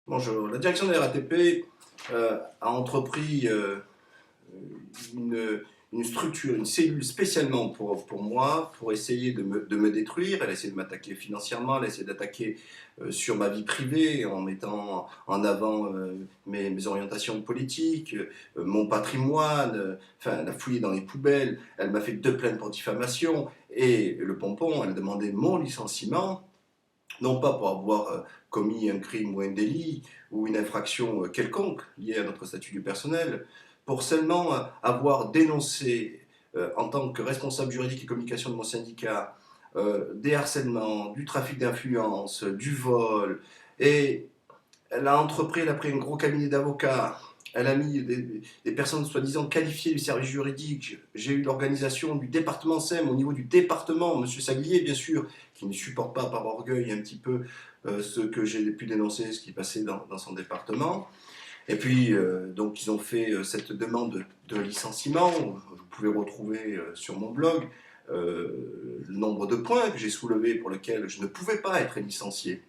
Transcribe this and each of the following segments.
Bonjour. La direction de la RATP a entrepris une, une structure, une cellule spécialement pour moi, pour essayer de me détruire. Elle a essayé de m'attaquer financièrement, elle a essayé d'attaquer sur ma vie privée en mettant en avant mes orientations politiques, mon patrimoine. Enfin, elle a fouillé dans les poubelles, elle m'a fait 2 plaintes pour diffamation et le pompon, elle a demandé mon licenciement non pas pour avoir commis un crime ou un délit ou une infraction quelconque liée à notre statut du personnel, pour seulement avoir dénoncé en tant que responsable juridique et communication de mon syndicat des harcèlements, du trafic d'influence, du vol, et elle a pris un gros cabinet d'avocats, elle a mis des personnes soi-disant qualifiées du service juridique. J'ai eu l'organisation du département SEM au niveau du département, M. Saglier bien sûr, qui ne supporte pas par orgueil un petit peu ce que j'ai pu dénoncer, ce qui passait dans son département. Et puis, donc, ils ont fait cette demande de licenciement. Vous pouvez retrouver sur mon blog le nombre de points que j'ai soulevés pour lesquels je ne pouvais pas être licencié.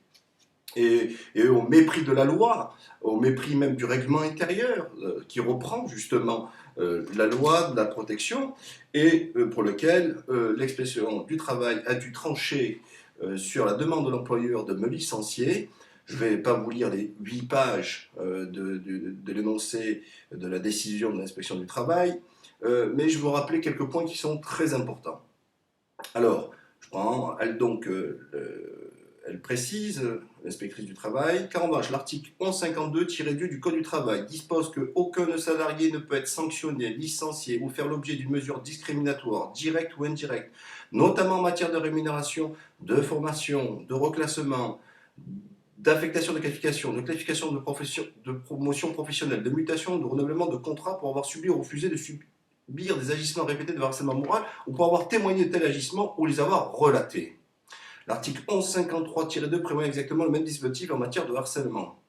Et au mépris de la loi, au mépris même du règlement intérieur, qui reprend justement la loi de la protection, et pour lequel l'expression du travail a dû trancher sur la demande de l'employeur de me licencier. Je ne vais pas vous lire les 8 pages de l'énoncé de la décision de l'inspection du travail, mais je vais vous rappeler quelques points qui sont très importants. Alors, je prends, elle précise, l'inspectrice du travail, qu'en revanche, l'article 1152-2 du Code du travail dispose qu'aucun salarié ne peut être sanctionné, licencié ou faire l'objet d'une mesure discriminatoire, directe ou indirecte, notamment en matière de rémunération, de formation, de reclassement, d'affectation de qualification, de promotion professionnelle, de mutation, de renouvellement de contrat pour avoir subi ou refusé de subir des agissements répétés de harcèlement moral ou pour avoir témoigné de tel agissement ou les avoir relatés. L'article 1153-2 prévoit exactement le même dispositif en matière de harcèlement.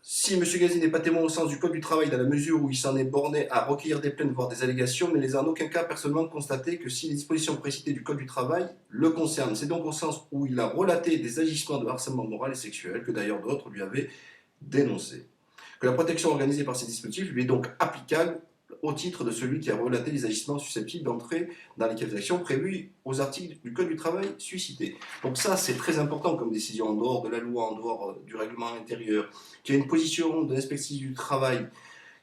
Si M. Gazi n'est pas témoin au sens du Code du travail dans la mesure où il s'en est borné à recueillir des plaintes, voire des allégations, mais ne les a en aucun cas personnellement constaté que si les dispositions précitées du Code du travail le concernent. C'est donc au sens où il a relaté des agissements de harcèlement moral et sexuel, que d'ailleurs d'autres lui avaient dénoncé, que la protection organisée par ces dispositifs lui est donc applicable au titre de celui qui a relaté les agissements susceptibles d'entrer dans les qualifications prévues aux articles du Code du travail suscités. Donc ça, c'est très important comme décision en dehors de la loi, en dehors du règlement intérieur, qui a une position de l'inspectrice du travail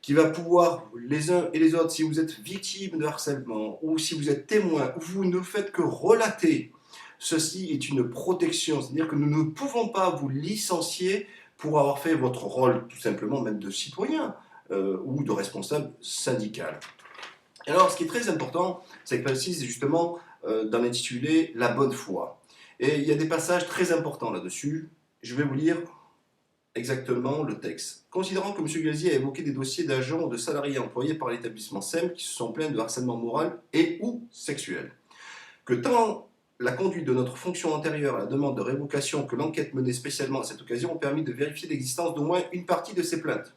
qui va pouvoir, les uns et les autres, si vous êtes victime de harcèlement ou si vous êtes témoin, ou vous ne faites que relater, ceci est une protection, c'est-à-dire que nous ne pouvons pas vous licencier pour avoir fait votre rôle, tout simplement, même de citoyen ou de responsable syndical. Et alors, ce qui est très important, c'est qu'elle précise justement dans l'intitulé la bonne foi. Et il y a des passages très importants là-dessus. Je vais vous lire exactement le texte. Considérant que M. Gazier a évoqué des dossiers d'agents ou de salariés employés par l'établissement SEM qui se sont plaints de harcèlement moral et ou sexuel, que tant la conduite de notre fonction antérieure à la demande de révocation que l'enquête menée spécialement à cette occasion ont permis de vérifier l'existence d'au moins une partie de ces plaintes,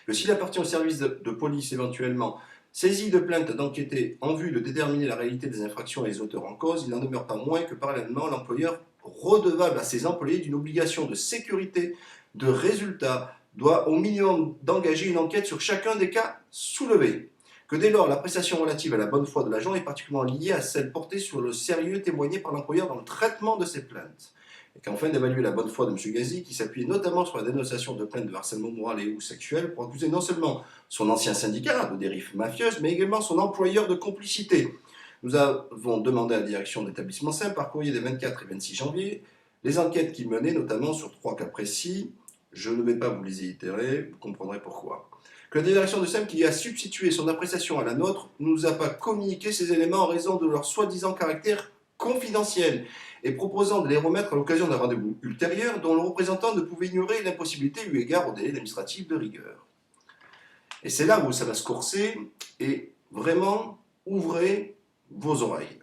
que s'il appartient au service de police éventuellement saisi de plaintes d'enquêter en vue de déterminer la réalité des infractions et les auteurs en cause, il n'en demeure pas moins que parallèlement l'employeur redevable à ses employés d'une obligation de sécurité, de résultat, doit au minimum d'engager une enquête sur chacun des cas soulevés. Que dès lors, l'appréciation relative à la bonne foi de l'agent est particulièrement liée à celle portée sur le sérieux témoigné par l'employeur dans le traitement de ces plaintes. Et qu'enfin d'évaluer la bonne foi de M. Gazi, qui s'appuyait notamment sur la dénonciation de plaintes de harcèlement moral et ou sexuel pour accuser non seulement son ancien syndicat de dérive mafieuse, mais également son employeur de complicité. Nous avons demandé à la direction de l'établissement SEM par courrier des 24 et 26 janvier les enquêtes qu'il menait, notamment sur 3 cas précis. Je ne vais pas vous les réitérer, vous comprendrez pourquoi. Que la direction de SEM, qui a substitué son appréciation à la nôtre, ne nous a pas communiqué ces éléments en raison de leur soi-disant caractère confidentiel et proposant de les remettre à l'occasion d'un rendez-vous ultérieur dont le représentant ne pouvait ignorer l'impossibilité eu égard au délai administratif de rigueur. Et c'est là où ça va se corser, et vraiment, ouvrez vos oreilles.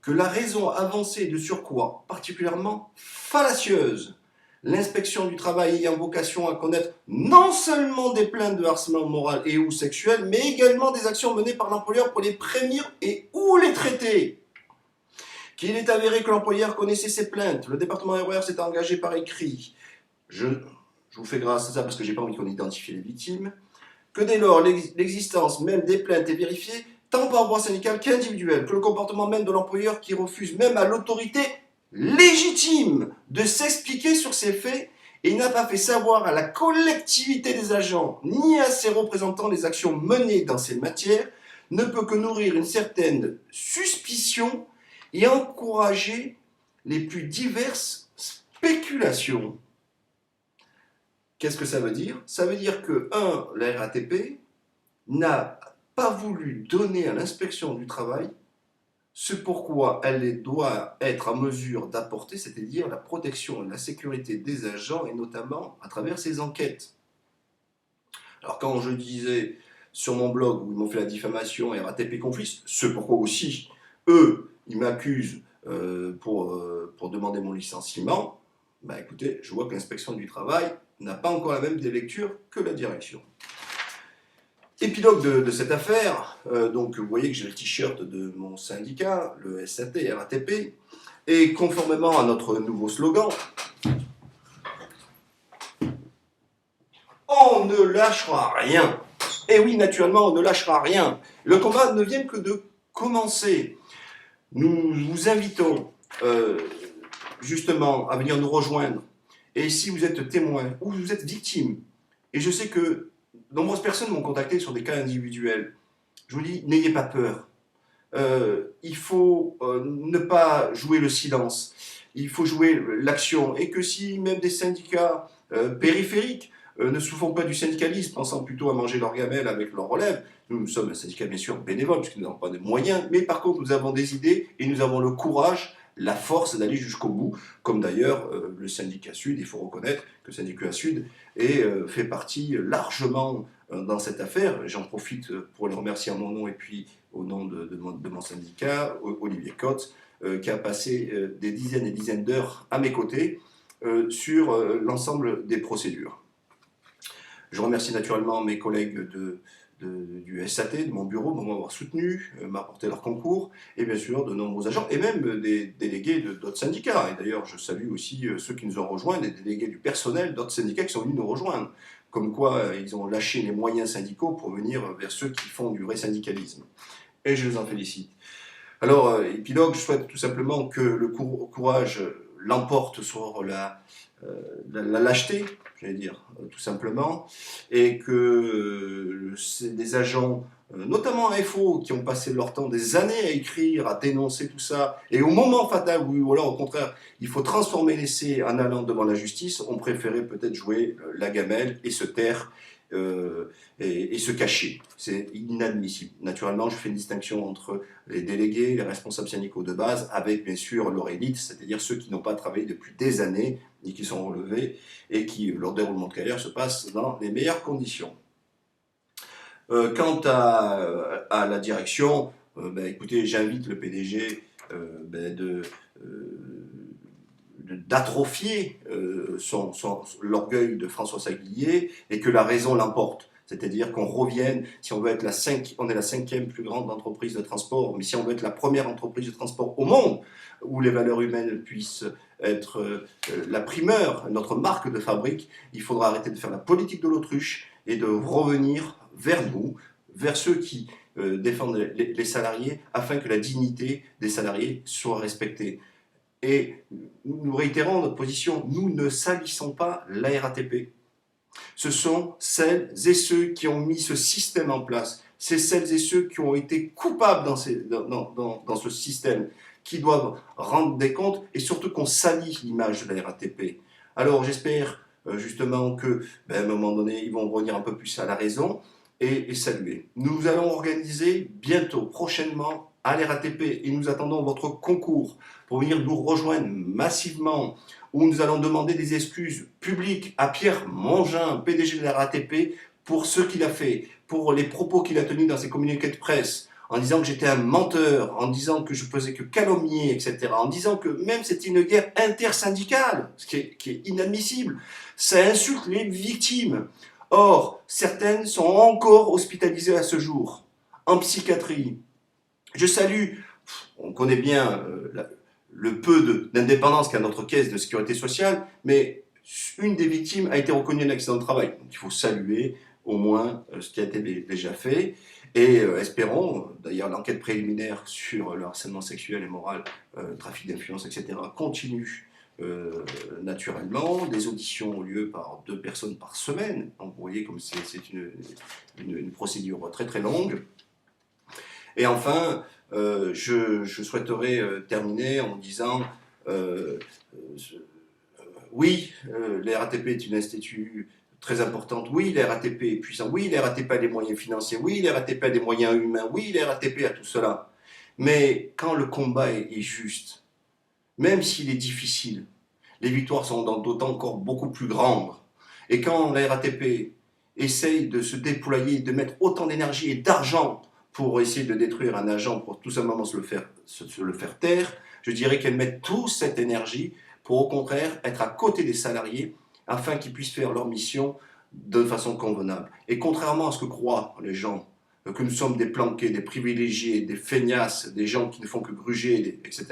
Que la raison avancée de surcroît particulièrement fallacieuse, l'inspection du travail ayant vocation à connaître non seulement des plaintes de harcèlement moral et ou sexuel, mais également des actions menées par l'employeur pour les prévenir et ou les traiter, qu'il est avéré que l'employeur connaissait ces plaintes, le département RER s'est engagé par écrit, je vous fais grâce à ça parce que j'ai pas envie qu'on identifie les victimes, que dès lors l'existence même des plaintes est vérifiée tant par voie syndicale qu'individuelle, que le comportement même de l'employeur qui refuse même à l'autorité légitime de s'expliquer sur ces faits et n'a pas fait savoir à la collectivité des agents ni à ses représentants les actions menées dans ces matières, ne peut que nourrir une certaine suspicion et encourager les plus diverses spéculations. Qu'est-ce que ça veut dire? Ça veut dire que, la RATP n'a pas voulu donner à l'inspection du travail ce pourquoi elle doit être en mesure d'apporter, c'est-à-dire la protection et la sécurité des agents, et notamment à travers ces enquêtes. Alors quand je disais sur mon blog où ils m'ont fait la diffamation RATP Conflits, ce pourquoi aussi, eux, ils m'accusent pour demander mon licenciement, bah écoutez, je vois que l'inspection du travail n'a pas encore la même délecture que la direction. Épilogue de cette affaire, donc vous voyez que j'ai le t-shirt de mon syndicat, le SAT, RATP, et conformément à notre nouveau slogan, on ne lâchera rien. Et oui, naturellement, on ne lâchera rien. Le combat ne vient que de commencer. Nous vous invitons justement à venir nous rejoindre. Et si vous êtes témoin ou vous êtes victime, et je sais que nombreuses personnes m'ont contacté sur des cas individuels, je vous dis, n'ayez pas peur. Il faut ne pas jouer le silence. Il faut jouer l'action. Et que si même des syndicats périphériques ne souffrent pas du syndicalisme, pensant plutôt à manger leur gamelle avec leur relève, nous sommes un syndicat bien sûr bénévole, puisque nous n'avons pas de moyens, mais par contre nous avons des idées et nous avons le courage, la force d'aller jusqu'au bout, comme d'ailleurs le syndicat Sud, il faut reconnaître que le syndicat Sud fait partie largement dans cette affaire. J'en profite pour les remercier en mon nom et puis au nom de mon syndicat, Olivier Cotte, qui a passé des dizaines et dizaines d'heures à mes côtés sur l'ensemble des procédures. Je remercie naturellement mes collègues du SAT, de mon bureau, pour m'avoir soutenu, m'apporter leur concours, et bien sûr de nombreux agents, et même des délégués d'autres syndicats. Et d'ailleurs, je salue aussi ceux qui nous ont rejoints, des délégués du personnel d'autres syndicats qui sont venus nous rejoindre. Comme quoi, ils ont lâché les moyens syndicaux pour venir vers ceux qui font du vrai syndicalisme. Et je les en félicite. Alors, épilogue, je souhaite tout simplement que le courage l'emporte sur la lâcheté, j'allais dire, tout simplement, et que des agents, notamment à FO, qui ont passé leur temps des années à écrire, à dénoncer tout ça, et au moment fatal où alors au contraire, il faut transformer l'essai en allant devant la justice, ont préféré peut-être jouer la gamelle et se taire, et se cacher. C'est inadmissible. Naturellement, je fais une distinction entre les délégués, les responsables syndicaux de base, avec bien sûr leur élite, c'est-à-dire ceux qui n'ont pas travaillé depuis des années et qui sont relevés et qui, leur déroulement de carrière se passe dans les meilleures conditions. Quant à la direction, écoutez, j'invite le PDG d'atrophier l'orgueil de François Saglier et que la raison l'emporte. C'est-à-dire qu'on revienne, si on veut être on est la 5e plus grande entreprise de transport, mais si on veut être la première entreprise de transport au monde, où les valeurs humaines puissent être la primeur, notre marque de fabrique, il faudra arrêter de faire la politique de l'autruche et de revenir vers nous, vers ceux qui défendent les salariés, afin que la dignité des salariés soit respectée. Et nous réitérons notre position, nous ne salissons pas la RATP. Ce sont celles et ceux qui ont mis ce système en place. C'est celles et ceux qui ont été coupables dans ce système qui doivent rendre des comptes et surtout qu'on salit l'image de la RATP. Alors j'espère justement qu'à un moment donné, ils vont revenir un peu plus à la raison et saluer. Nous allons organiser bientôt, prochainement, à la RATP et nous attendons votre concours pour venir nous rejoindre massivement, où nous allons demander des excuses publiques à Pierre Mongin, PDG de la RATP, pour ce qu'il a fait, pour les propos qu'il a tenus dans ses communiqués de presse, en disant que j'étais un menteur, en disant que je faisais que calomnier, etc., en disant que même c'était une guerre intersyndicale, ce qui est inadmissible. Ça insulte les victimes. Or, certaines sont encore hospitalisées à ce jour, en psychiatrie. Je salue, on connaît bien le peu d'indépendance qu'a notre caisse de sécurité sociale, mais une des victimes a été reconnue un accident de travail. Donc il faut saluer au moins ce qui a été déjà fait. Et espérons, d'ailleurs l'enquête préliminaire sur le harcèlement sexuel et moral, trafic d'influence, etc. continue naturellement. Des auditions ont lieu par 2 personnes par semaine. Donc vous voyez comme c'est une procédure très très longue. Et enfin, je souhaiterais terminer en disant oui, la RATP est une institut très importante, oui, la RATP est puissant, oui, la RATP a des moyens financiers, oui, la RATP a des moyens humains, oui, la RATP a tout cela. Mais quand le combat est juste, même s'il est difficile, les victoires sont d'autant encore beaucoup plus grandes. Et quand la RATP essaye de se déployer, de mettre autant d'énergie et d'argent pour essayer de détruire un agent, pour tout simplement se le faire taire, je dirais qu'elle met toute cette énergie pour au contraire être à côté des salariés afin qu'ils puissent faire leur mission de façon convenable. Et contrairement à ce que croient les gens, que nous sommes des planqués, des privilégiés, des feignasses, des gens qui ne font que gruger, etc.,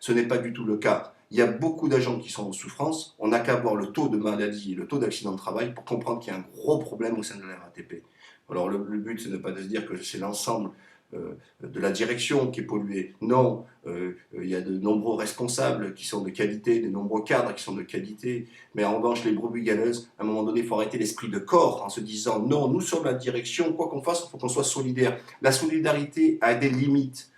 ce n'est pas du tout le cas. Il y a beaucoup d'agents qui sont en souffrance. On n'a qu'à voir le taux de maladie et le taux d'accident de travail pour comprendre qu'il y a un gros problème au sein de la RATP. Alors le but, ce n'est pas de se dire que c'est l'ensemble de la direction qui est polluée. Non, il y a de nombreux responsables qui sont de qualité, de nombreux cadres qui sont de qualité. Mais en revanche, les brebis galeuses, à un moment donné, il faut arrêter l'esprit de corps en se disant non, nous sommes la direction, quoi qu'on fasse, il faut qu'on soit solidaire. La solidarité a des limites.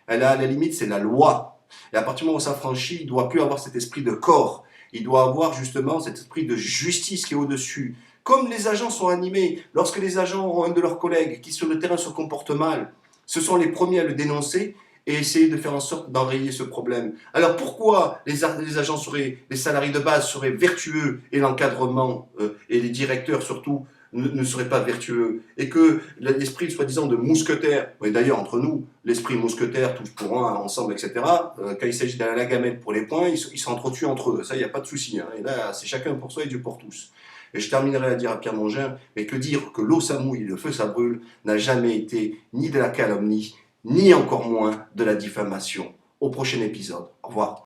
Elle a la limite, c'est la loi. Et à partir du moment où ça franchit, il ne doit plus avoir cet esprit de corps. Il doit avoir justement cet esprit de justice qui est au-dessus. Comme les agents sont animés, lorsque les agents ont un de leurs collègues qui sur le terrain se comporte mal, ce sont les premiers à le dénoncer et essayer de faire en sorte d'enrayer ce problème. Alors pourquoi les agents seraient, les salariés de base seraient vertueux et l'encadrement et les directeurs surtout ne seraient pas vertueux et que l'esprit soi-disant de mousquetaire, et d'ailleurs entre nous, l'esprit mousquetaire, tous pour un, ensemble, etc., quand il s'agit d'aller à la gamelle pour les points, ils s'entretuent entre eux, ça il n'y a pas de souci, hein. Et là c'est chacun pour soi et Dieu pour tous. Et je terminerai à dire à Pierre Mongin, mais que dire que l'eau ça mouille, le feu ça brûle, n'a jamais été ni de la calomnie, ni encore moins de la diffamation. Au prochain épisode. Au revoir.